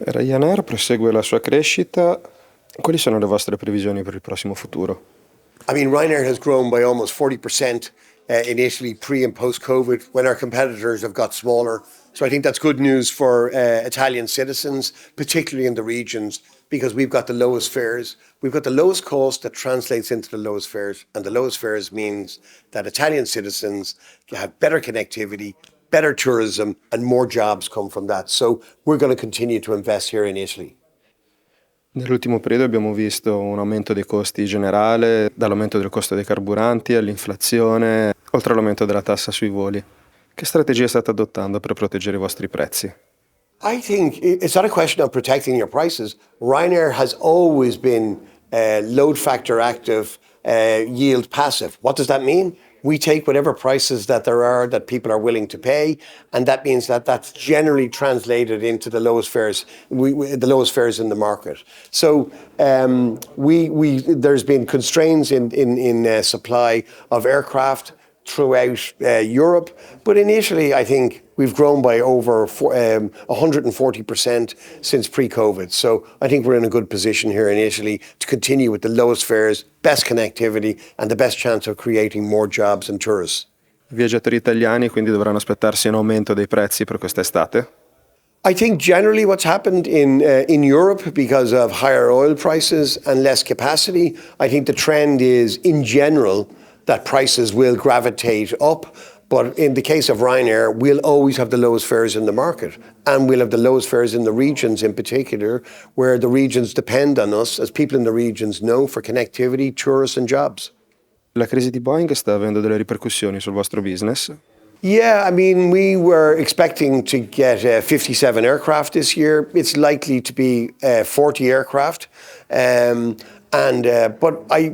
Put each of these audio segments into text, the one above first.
Ryanair prosegue la sua crescita. Quali sono le vostre previsioni per il prossimo futuro? I mean, Ryanair has grown by almost 40% in Italy pre and post COVID when our competitors have got smaller. So I think that's good news for Italian citizens, particularly in the regions, because we've got the lowest fares. We've got the lowest cost that translates into the lowest fares. And the lowest fares means that Italian citizens have better connectivity, better tourism, and more jobs come from that. So we're going to continue to invest here in Italy. Nell'ultimo periodo abbiamo visto un aumento dei costi generale, dall'aumento del costo dei carburanti all'inflazione, oltre all'aumento della tassa sui voli. Che strategia state adottando per proteggere i vostri prezzi? I think it's not a question of protecting your prices. Ryanair has always been load factor active, yield passive. What does that mean? We take whatever prices that there are that people are willing to pay, and that means that that's generally translated into the lowest fares. The lowest fares in the market. So there's been constraints in supply of aircraft throughout Europe, but initially I think we've grown by over 140% since pre-COVID. So I think we're in a good position here in Italy to continue with the lowest fares, best connectivity and the best chance of creating more jobs and tourists. I viaggiatori italiani quindi dovranno aspettarsi un aumento dei prezzi per quest'estate? I think generally what's happened in Europe because of higher oil prices and less capacity, I think the trend is in general that prices will gravitate up. But in the case of Ryanair, we'll always have the lowest fares in the market. And we'll have the lowest fares in the regions in particular, where the regions depend on us, as people in the regions know, for connectivity, tourists and jobs. La crisi di Boeing sta avendo delle ripercussioni sul vostro business? Yeah, I mean, we were expecting to get 57 aircraft this year. It's likely to be 40 aircraft. But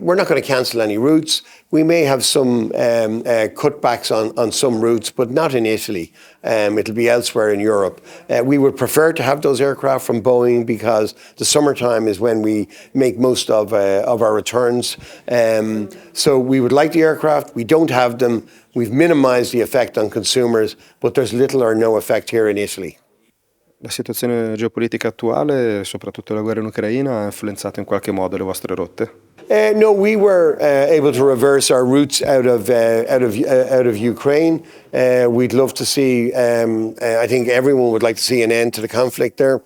we're not going to cancel any routes. We may have some cutbacks on some routes, but not in Italy. It'll be elsewhere in Europe. We would prefer to have those aircraft from Boeing because the summertime is when we make most of our returns. So we would like the aircraft. We don't have them. We've minimized the effect on consumers, but there's little or no effect here in Italy. La situazione geopolitica attuale, soprattutto la guerra in Ucraina, ha influenzato in qualche modo le vostre rotte? No, we were able to reverse our routes out of Ukraine. We'd love to see. I think everyone would like to see an end to the conflict there.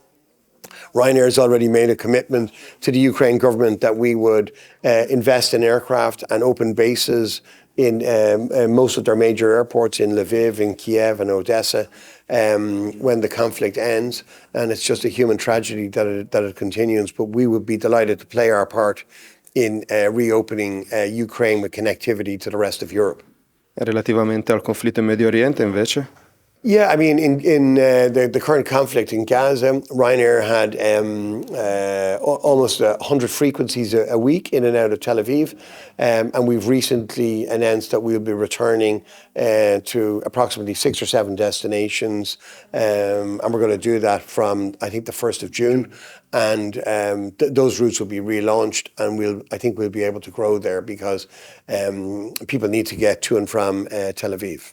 Ryanair has already made a commitment to the Ukraine government that we would invest in aircraft and open bases in most of their major airports in Lviv, in Kiev and Odessa when the conflict ends. And it's just a human tragedy that it continues. But we would be delighted to play our part in reopening Ukraine with connectivity to the rest of Europe. Relativamente al conflitto in Medio Oriente, invece? Yeah, I mean, in the current conflict in Gaza, Ryanair had almost 100 frequencies a week in and out of Tel Aviv. And we've recently announced that we'll be returning to approximately 6 or 7 destinations. And we're going to do that from, I think, the 1st of June. And those routes will be relaunched, and I think we'll be able to grow there because people need to get to and from Tel Aviv.